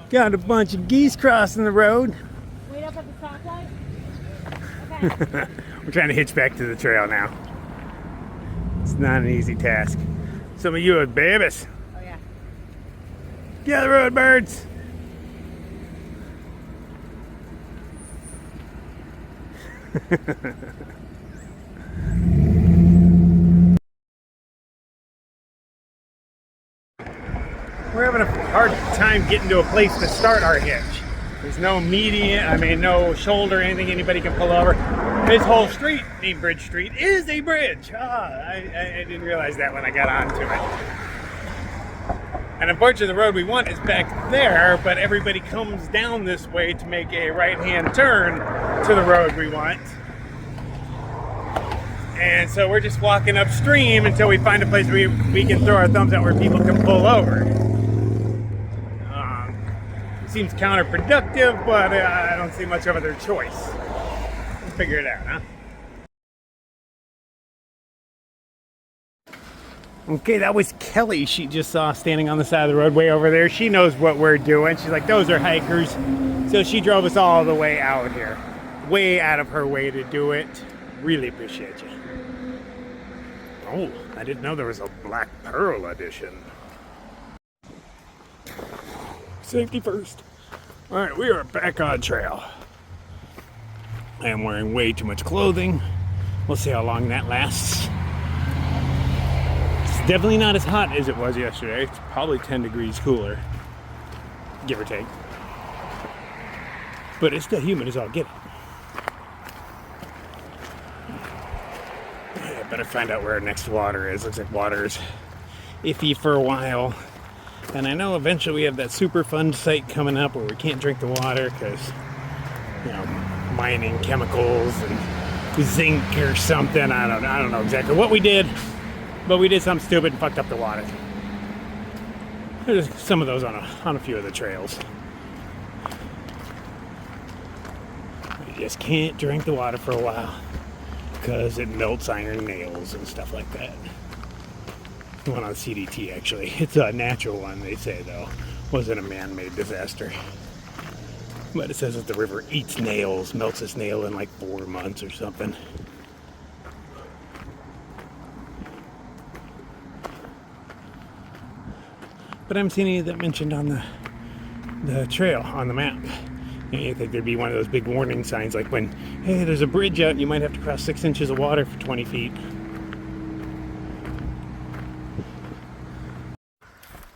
Got a bunch of geese crossing the road. Wait up at the stoplight? Okay. We're trying to hitch back to the trail now. It's not an easy task. Some of you are babies. Oh yeah. Get the road, birds. We're having a hard time getting to a place to start our hitch. There's no median, no shoulder, anything anybody can pull over. This whole street, named Bridge Street, is a bridge. I didn't realize that when I got onto it. And unfortunately, the road we want is back there, but everybody comes down this way to make a right-hand turn to the road we want. And so we're just walking upstream until we find a place where we can throw our thumbs out where people can pull over. Seems counterproductive, but I don't see much of other choice. Let's figure it out, huh? Okay, that was Kelly she just saw standing on the side of the road way over there. She knows what we're doing. She's like, those are hikers. So she drove us all the way out here. Way out of her way to do it. Really appreciate you. Oh, I didn't know there was a Black Pearl edition. Safety first. All right, we are back on trail. I am wearing way too much clothing. We'll see how long that lasts. It's definitely not as hot as it was yesterday. It's probably 10 degrees cooler, give or take. But it's still humid as all get it. I better find out where our next water is. Looks like water's iffy for a while. And I know eventually we have that super fun site coming up where we can't drink the water because, mining chemicals and zinc or something. I don't know exactly what we did, but we did something stupid and fucked up the water. There's some of those on a few of the trails. You just can't drink the water for a while because it melts iron nails and stuff like that. The one on CDT, actually. It's a natural one, they say, though. Wasn't a man-made disaster. But it says that the river eats nails, melts its nail in like 4 months or something. But I haven't seen any of that mentioned on the trail, on the map. And you think there'd be one of those big warning signs, like when, hey, there's a bridge out, you might have to cross 6 inches of water for 20 feet.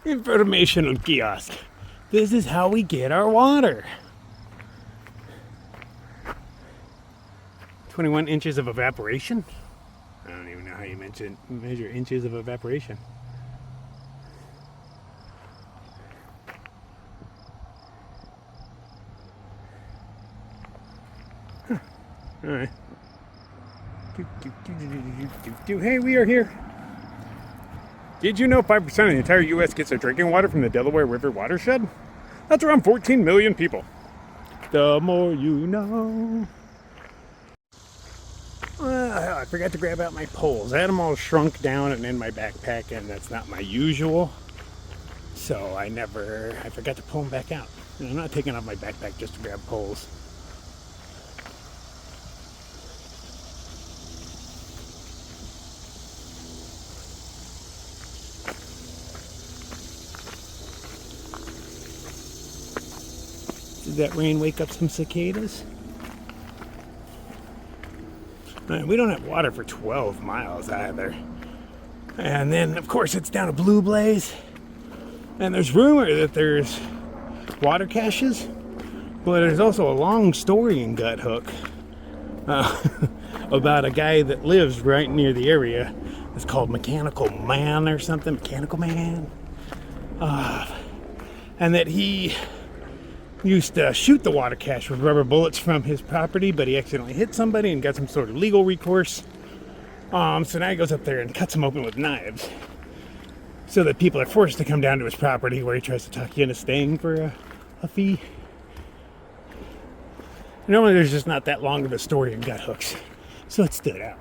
Informational kiosk. This is how we get our water. 21 inches of evaporation? I don't even know how you measure inches of evaporation. Huh. All right. Hey, we are here. Did you know 5% of the entire U.S. gets their drinking water from the Delaware River watershed? That's around 14 million people. The more you know. I forgot to grab out my poles. I had them all shrunk down and in my backpack, and that's not my usual. So I forgot to pull them back out. And I'm not taking off my backpack just to grab poles. Did that rain wake up some cicadas? We don't have water for 12 miles either. And then, of course, it's down to Blue Blaze. And there's rumor that there's water caches, but there's also a long story in Gut Hook about a guy that lives right near the area. It's called Mechanical Man or something. Mechanical Man. And that he used to shoot the water cache with rubber bullets from his property, but he accidentally hit somebody and got some sort of legal recourse. So now he goes up there and cuts them open with knives so that people are forced to come down to his property where he tries to talk you into staying for a fee. Normally there's just not that long of a story in Gut Hooks, so it stood out.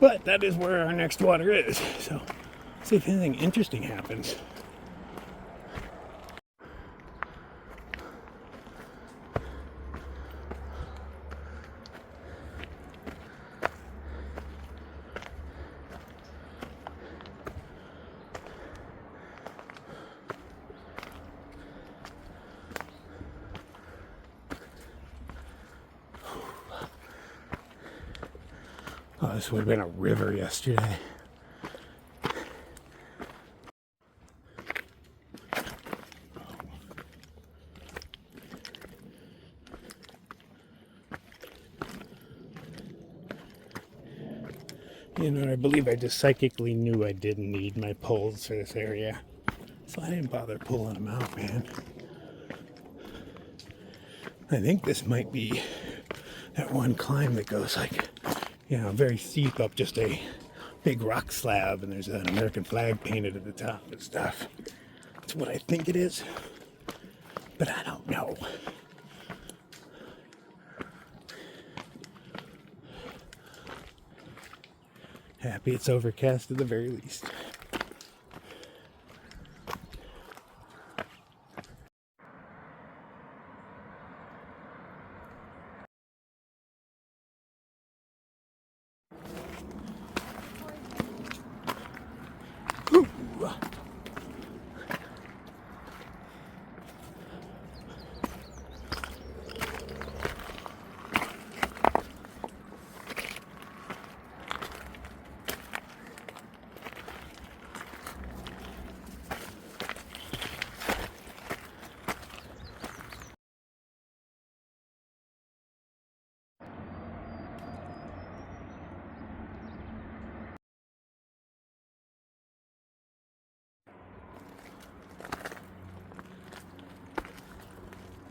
But that is where our next water is, so let's see if anything interesting happens. Oh, this would have been a river yesterday. You know, I believe I just psychically knew I didn't need my poles for this area. So I didn't bother pulling them out, man. I think this might be that one climb that goes like, you know, very steep up just a big rock slab, and there's an American flag painted at the top and stuff. That's what I think it is, but I don't know. Happy it's overcast at the very least.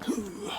Ooh.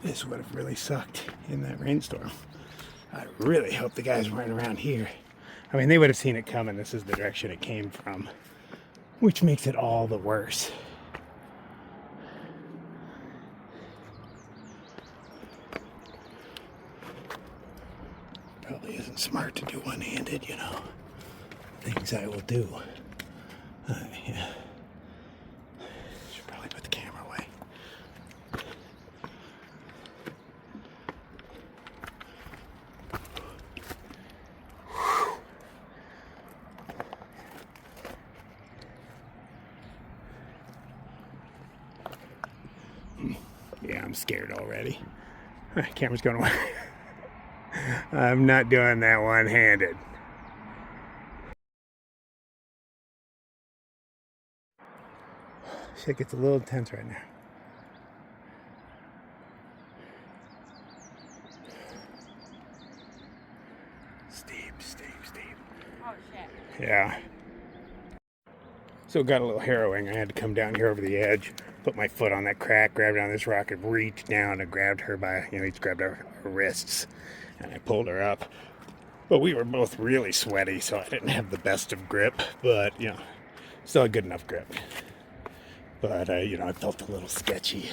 This would have really sucked in that rainstorm. I really hope the guys weren't around here. I mean, they would have seen it coming. This is the direction it came from, which makes it all the worse. Probably isn't smart to do one-handed, you know. Things I will do. Yeah. Should probably put the camera away. Yeah, I'm scared already. Camera's going away. I'm not doing that one-handed. Shit gets a little tense right now. Steep. Oh, shit. Yeah. So it got a little harrowing. I had to come down here over the edge, put my foot on that crack, grab down this rock, and reach down and grabbed her by, each grabbed our wrists, and I pulled her up. But we were both really sweaty, so I didn't have the best of grip, but, still a good enough grip. But, I felt a little sketchy.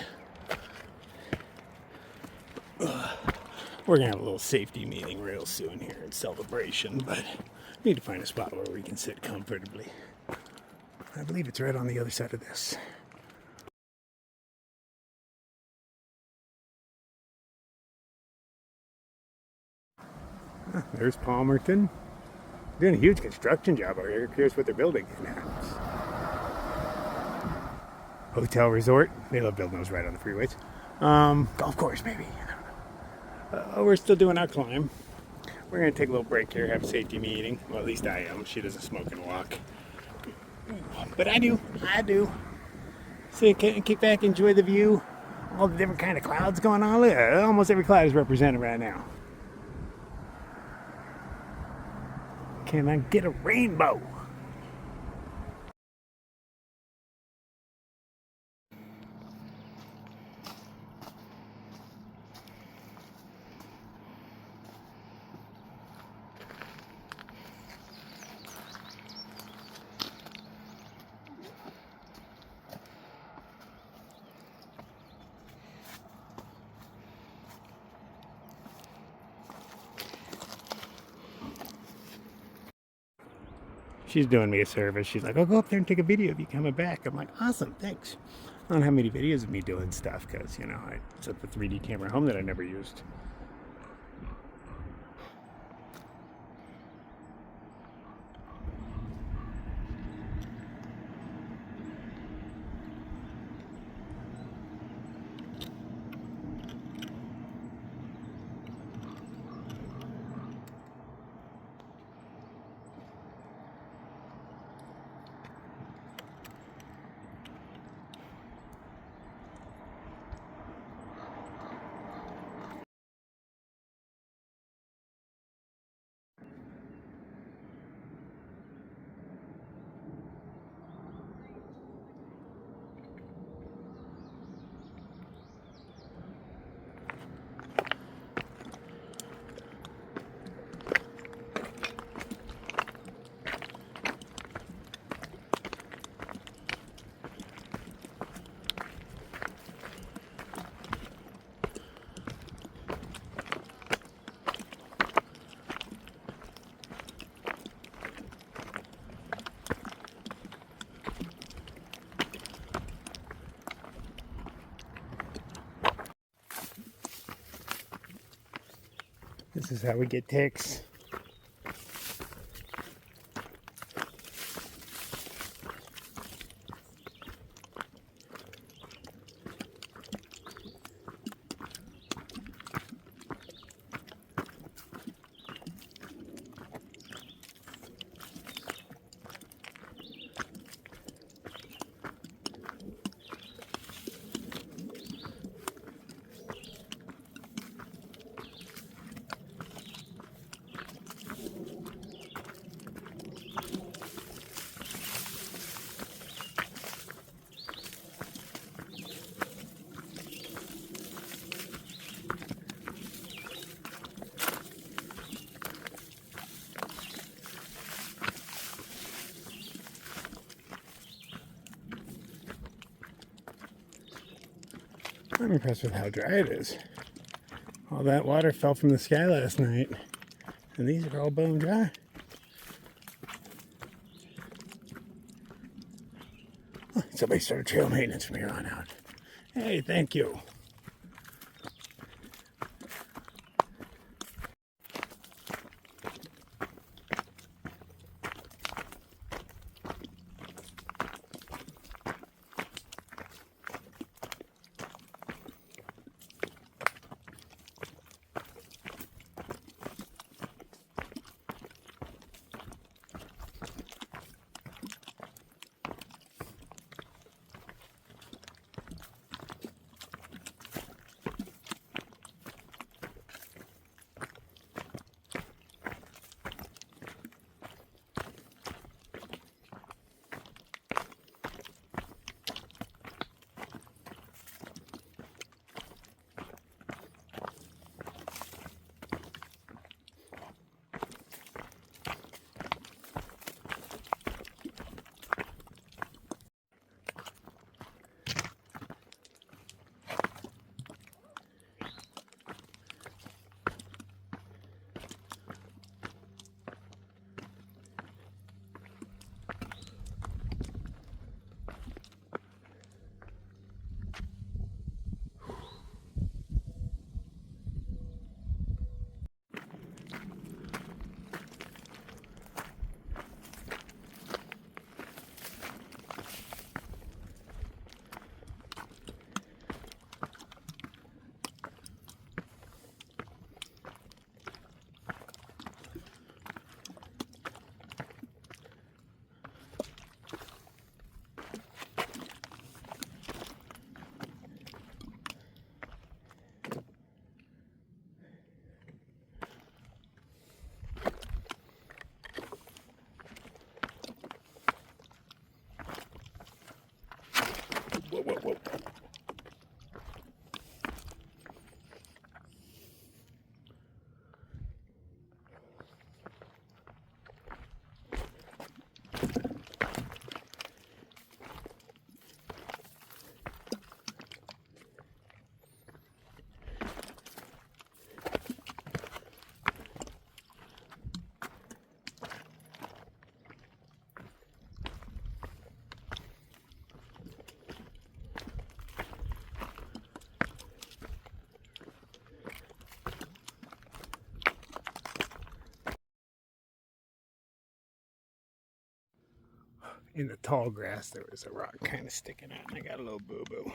We're going to have a little safety meeting real soon here at Celebration, but we need to find a spot where we can sit comfortably. I believe it's right on the other side of this. There's Palmerton. Doing a huge construction job over here. Curious what they're building now. Hotel resort. They love building those right on the freeways. Golf course, maybe. We're still doing our climb. We're going to take a little break here, have a safety meeting. Well, at least I am. She doesn't smoke and walk. But I do. So kick back, enjoy the view. All the different kind of clouds going on. Look, almost every cloud is represented right now. Can I get a rainbow? She's doing me a service. She's like, I'll go up there and take a video of you coming back. I'm like, awesome, thanks. I don't have many videos of me doing stuff because, you know, I took the 3D camera home that I never used. This is how we get ticks. I'm impressed with how dry it is. All that water fell from the sky last night, and these are all bone dry. Oh, somebody started trail maintenance from here on out. Hey, thank you. in the tall grass there was a rock kind of sticking out, and I got a little boo-boo.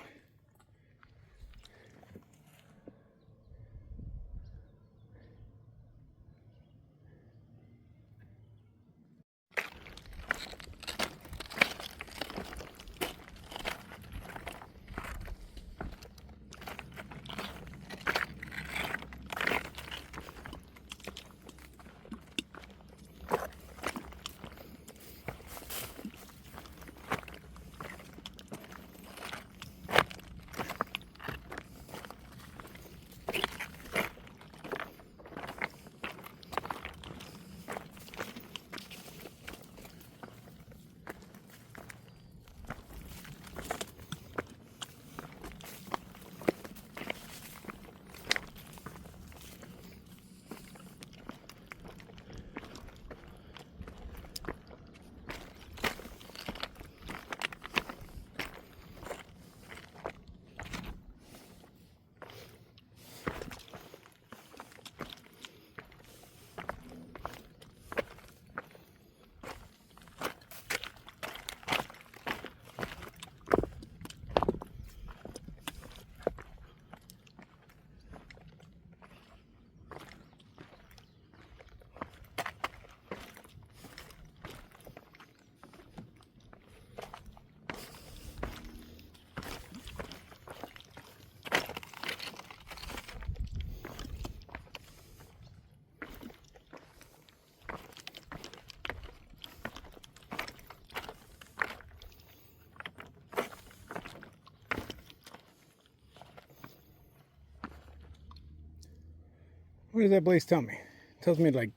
What does that place tell me? It tells me to like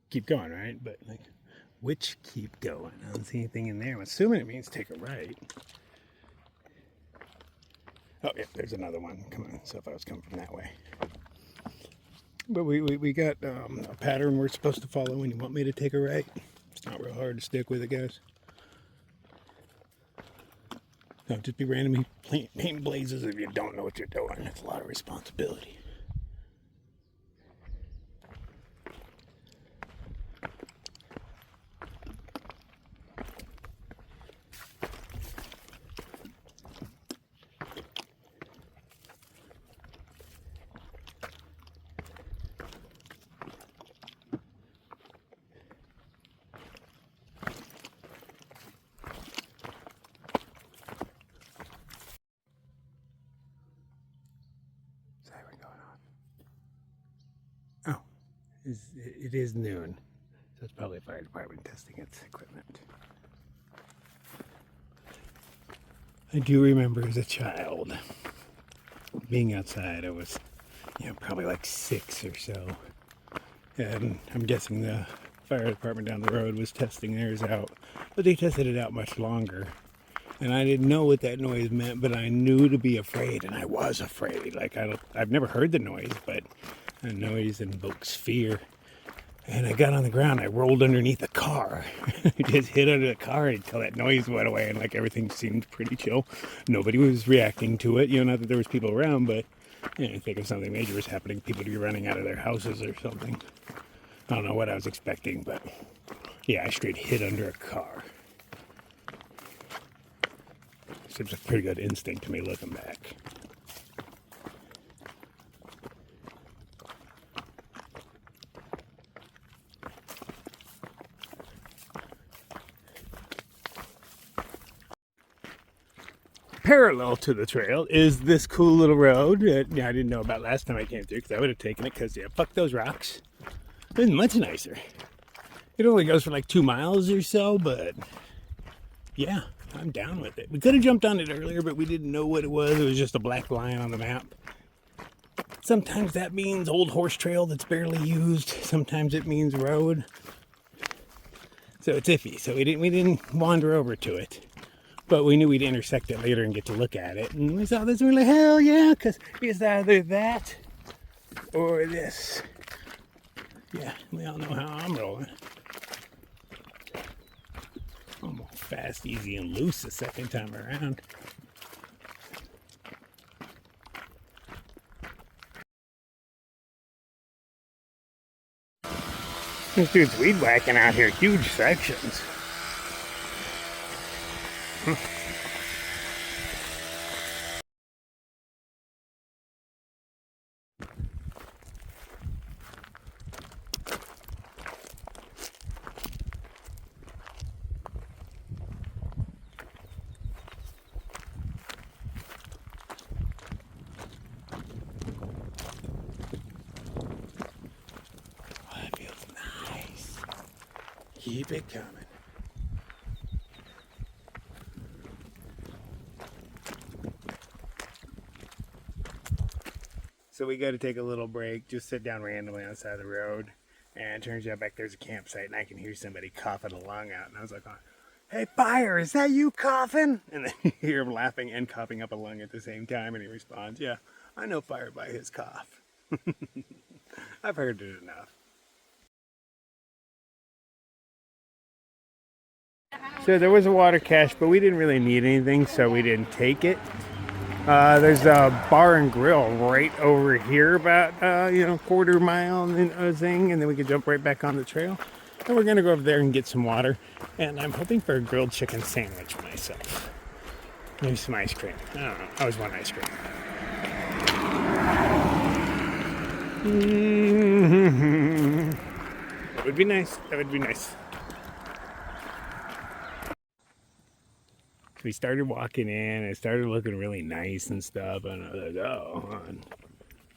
keep going, right? But like, which keep going? I don't see anything in there. I'm assuming it means take a right. Oh yeah, there's another one. Come on, so if I was coming from that way. But we got a pattern we're supposed to follow when you want me to take a right. It's not real hard to stick with it, guys. Don't just be randomly painting blazes if you don't know what you're doing. It's a lot of responsibility. Oh, it is noon, so it's probably fire department testing its equipment. I do remember as a child being outside. I was, probably like 6 or so, and I'm guessing the fire department down the road was testing theirs out, but they tested it out much longer. And I didn't know what that noise meant, but I knew to be afraid, and I was afraid. Like I've never heard the noise, but a noise invokes fear. And I got on the ground. I rolled underneath a car. I just hid under the car until that noise went away, and like everything seemed pretty chill. Nobody was reacting to it. Not that there was people around, but I think if something major was happening, people would be running out of their houses or something. I don't know what I was expecting, but yeah, I straight hid under a car. Seems like a pretty good instinct to me looking back. Parallel to the trail is this cool little road that I didn't know about last time I came through, because I would have taken it, because fuck those rocks. It's much nicer. It only goes for like 2 miles or so, but yeah, I'm down with it. We could have jumped on it earlier, but we didn't know what it was. It was just a black line on the map. Sometimes that means old horse trail that's barely used. Sometimes it means road. So it's iffy. So we didn't wander over to it. But we knew we'd intersect it later and get to look at it. And we saw this and we're like, hell yeah, because it's either that or this. Yeah, we all know how I'm rolling. I'm more fast, easy, and loose the second time around. This dude's weed whacking out here, huge sections. Keep it coming. So we got to take a little break, just sit down randomly on the side of the road, and it turns out back there's a campsite, and I can hear somebody coughing a lung out, and I was like, hey, fire, is that you coughing? And then you hear him laughing and coughing up a lung at the same time, and he responds, yeah, I know fire by his cough. I've heard it enough. So there was a water cache, but we didn't really need anything, so we didn't take it. There's a bar and grill right over here, about quarter mile thing, and then we can jump right back on the trail. And we're gonna go over there and get some water. And I'm hoping for a grilled chicken sandwich myself. Maybe some ice cream. I don't know. I always want ice cream. That would be nice. That would be nice. We started walking in, and it started looking really nice and stuff, and I was like, oh,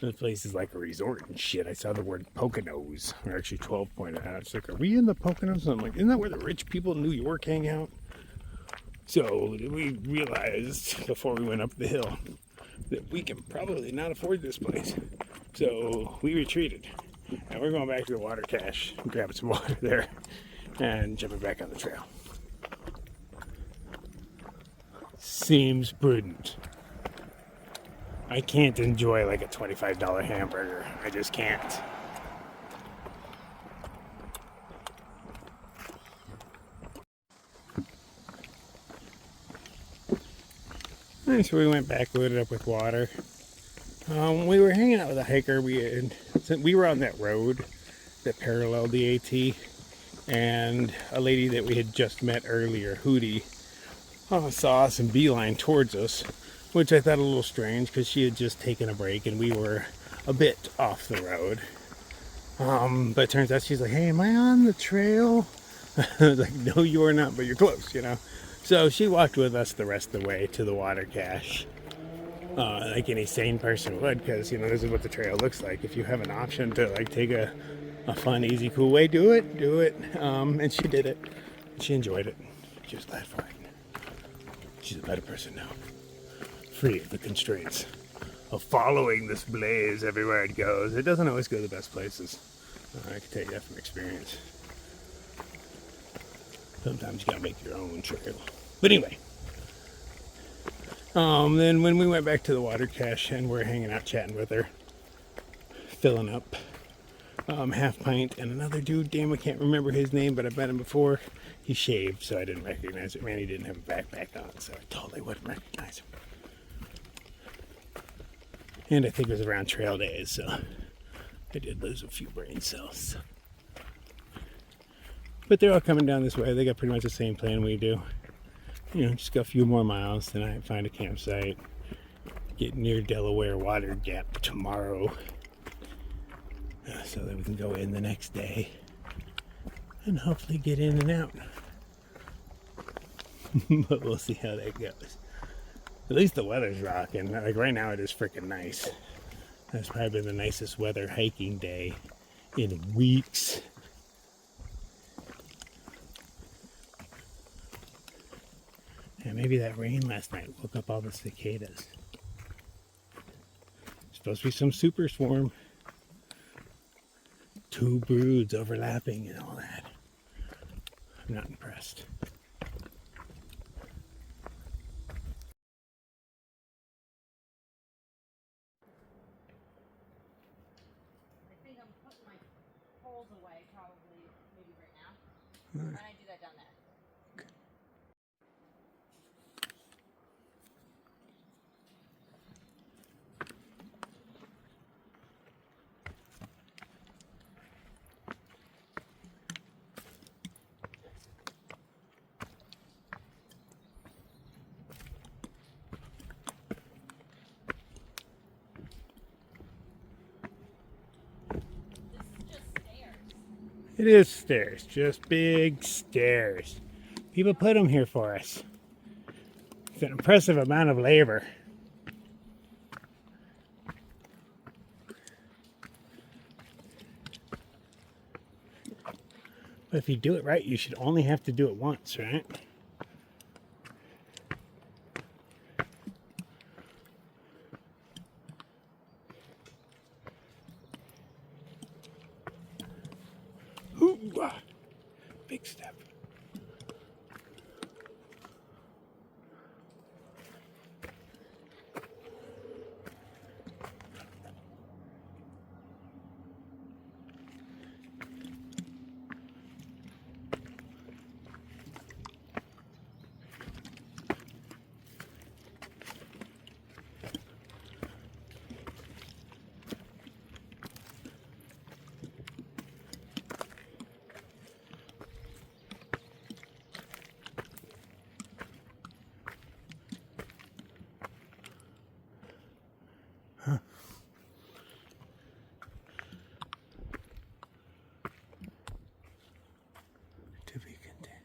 this place is like a resort and shit. I saw the word Poconos, or actually 12 pointed out. It's like, are we in the Poconos? And I'm like, isn't that where the rich people in New York hang out? So we realized before we went up the hill that we can probably not afford this place. So we retreated, and we're going back to the water cache, grabbing some water there, and jumping back on the trail. Seems prudent. I can't enjoy like a $25 hamburger. I just can't. And so we went back, loaded up with water. We were hanging out with a hiker. We were on that road that paralleled the AT, and a lady that we had just met earlier, Hootie, saw us and beeline towards us, which I thought a little strange because she had just taken a break and we were a bit off the road. But it turns out she's like, hey, am I on the trail? I was like, no, you are not, but you're close, So she walked with us the rest of the way to the water cache, like any sane person would, because, this is what the trail looks like. If you have an option to, like, take a fun, easy, cool way, do it. And she did it. She enjoyed it. She was glad for it. She's a better person now. Free of the constraints of following this blaze everywhere it goes. It doesn't always go to the best places. I can tell you that from experience. Sometimes you gotta make your own trail. But anyway. Then when we went back to the water cache and we're hanging out chatting with her, filling up half pint, and another dude, damn, I can't remember his name, but I've met him before. He shaved, so I didn't recognize it. Man, he didn't have a backpack on, so I totally wouldn't recognize him. And I think it was around trail days, so I did lose a few brain cells. But they're all coming down this way. They got pretty much the same plan we do. Just go a few more miles, then I find a campsite, get near Delaware Water Gap tomorrow, so that we can go in the next day and hopefully get in and out. But we'll see how that goes. At least the weather's rocking. Like right now it is freaking nice. That's probably been the nicest weather hiking day in weeks. And maybe that rain last night woke up all the cicadas. Supposed to be some super swarm. 2 broods overlapping and all that. I'm not impressed. I think I'm putting my poles away probably maybe right now. Why don't I do that down there? It is stairs, just big stairs. People put them here for us. It's an impressive amount of labor. But if you do it right, you should only have to do it once, right? Ooh, big step. Huh. To be continued.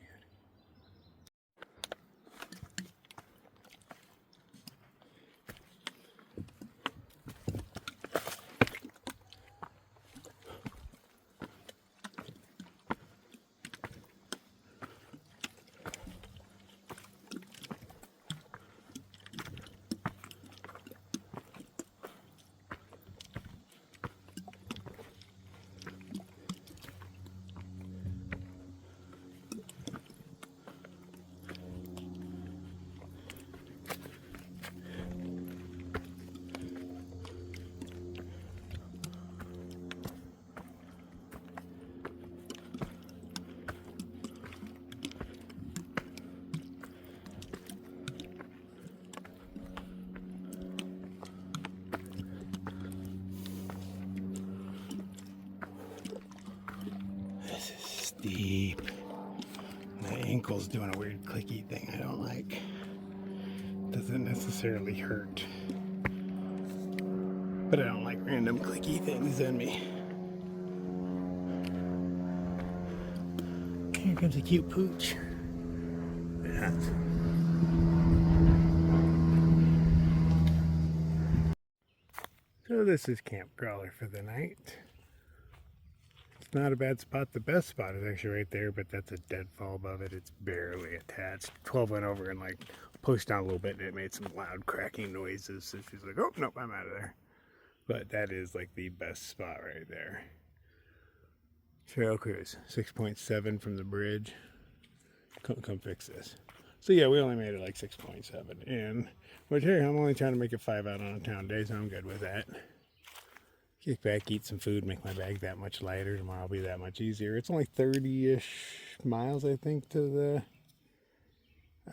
This is steep. My ankle's doing a weird clicky thing I don't like. Doesn't necessarily hurt. But I don't like random clicky things in me. Here comes a cute pooch. Yeah. So this is Camp Crawler for the night. It's not a bad spot. The best spot is actually right there, but that's a deadfall above it. It's barely attached. 12 went over and like pushed down a little bit and it made some loud cracking noises. So she's like, oh, nope, I'm out of there. But that is like the best spot right there. Trail cruise, 6.7 from the bridge. Come fix this. So yeah, we only made it like 6.7. And, but hey, I'm only trying to make it 5 out on a town day, so I'm good with that. Kick back, eat some food, make my bag that much lighter. Tomorrow will be that much easier. It's only 30-ish miles, I think, to the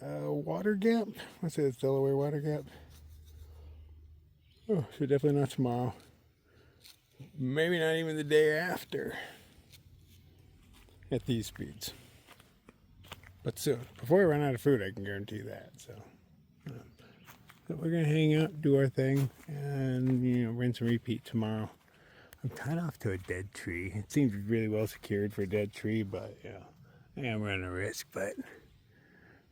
water gap. I say it's Delaware water gap. Oh, so definitely not tomorrow. Maybe not even the day after. At these speeds. But soon. Before we run out of food, I can guarantee that. So we're going to hang out, do our thing, and, you know, rinse and repeat tomorrow. I'm tied off to a dead tree. It seems really well secured for a dead tree, but, yeah, I am running a risk, but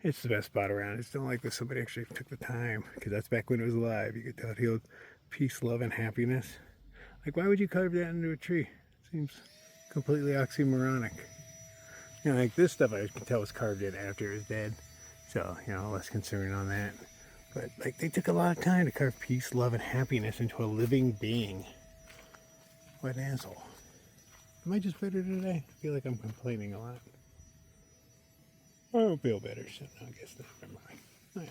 it's the best spot around. I just don't like that somebody actually took the time, because that's back when it was alive. You could tell it healed peace, love, and happiness. Like, why would you carve that into a tree? It seems completely oxymoronic. You know, like this stuff I can tell was carved in after it was dead. So, you know, less concerned on that. But, like, they took a lot of time to carve peace, love, and happiness into a living being. What an asshole. Am I just bitter today? I feel like I'm complaining a lot. I don't feel better, so no, I guess never mind. Right.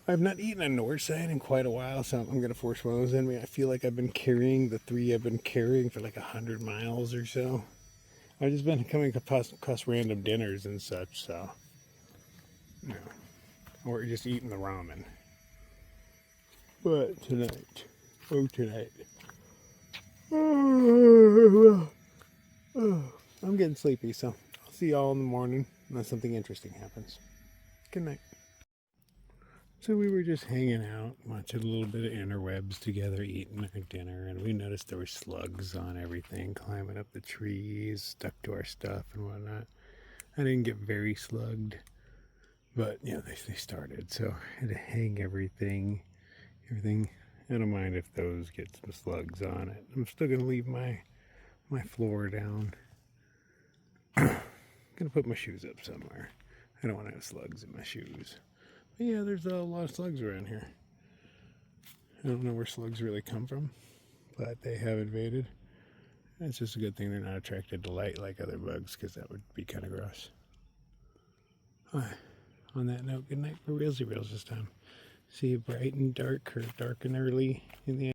I've not eaten a north side in quite a while, so I'm going to force one of those in me. I feel like I've been carrying the 3 I've been carrying for like 100 miles or so. I've just been coming across random dinners and such, so, you know, or just eating the ramen. But tonight, I'm getting sleepy, so I'll see y'all in the morning unless something interesting happens. Good night. So we were just hanging out, watching a little bit of interwebs together, eating our dinner, and we noticed there were slugs on everything, climbing up the trees, stuck to our stuff and whatnot. I didn't get very slugged, but, you know, they started, so I had to hang everything. I don't mind if those get some slugs on it. I'm still going to leave my floor down. gonna put my shoes up somewhere. I don't want to have slugs in my shoes. But yeah, there's a lot of slugs around here. I don't know where slugs really come from, but they have invaded. It's just a good thing they're not attracted to light like other bugs, because that would be kind of gross. On that note, good night for realsy reels this time. See you bright and dark, or dark and early in the